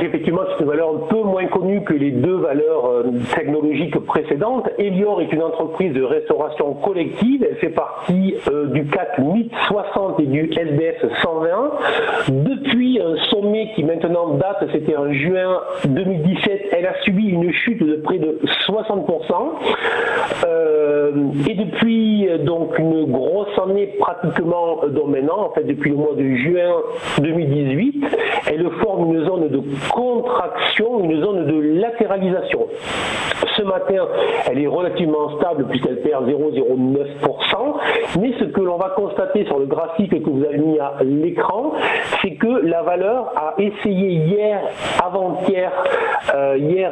effectivement, c'est une valeur un peu moins connue que les deux valeurs technologiques précédentes. Elior est une entreprise de restauration collective. Elle fait partie du CAC 1060 et du SBF 120. Depuis un sommet qui maintenant date, c'était en juin 2017, elle a subi une chute de près de 60%. Et depuis donc une grosse année pratiquement maintenant, en fait depuis le mois de juin 2018, elle forme une zone de contraction, une zone de latéralisation. Ce matin, elle est relativement stable puisqu'elle perd 0,09%, mais ce que l'on va constater sur le graphique que vous avez mis à l'écran, c'est que la valeur a essayé hier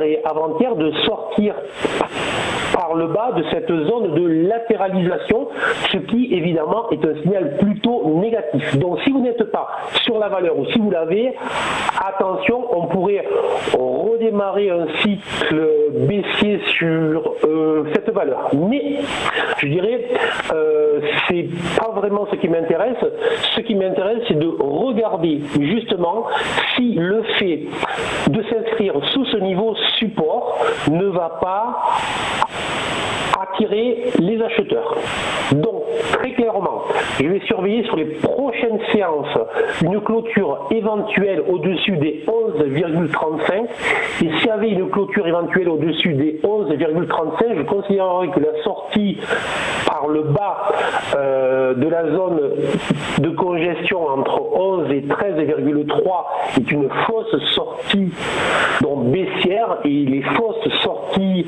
et avant-hier de sortir par le bas de cette zone de latéralisation, ce qui évidemment est un signal plutôt négatif. Donc si vous n'êtes pas sur la valeur ou si vous l'avez, attention, on pourrait redémarrer un cycle baissier sur cette valeur. Mais je dirais, c'est pas vraiment ce qui m'intéresse. Ce qui m'intéresse, c'est de regarder justement si le fait de s'inscrire sous ce niveau support ne va pas attirer les acheteurs. Donc, très clairement, je vais surveiller sur les prochaines séances une clôture éventuelle au-dessus des 11,35. Et s'il y avait une clôture éventuelle au-dessus des 11,35, je considérerais que la sortie par le bas de la zone de congestion entre 11 et 13,3 est une fausse sortie donc baissière, et les fausses sorties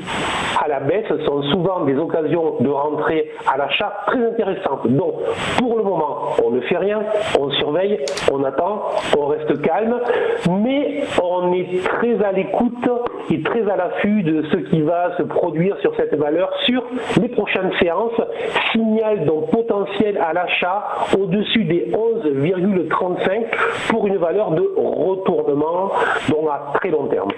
à la baisse sont souvent des occasions de rentrer à l'achat très intéressantes. Donc pour le moment, on ne fait rien, on surveille, on attend, on reste calme, mais on est très à l'écoute et très à l'affût de ce qui va se produire sur cette valeur sur les prochaines séances. Signal donc potentiel à l'achat au-dessus des 11,35 pour une valeur de retournement donc à très long terme.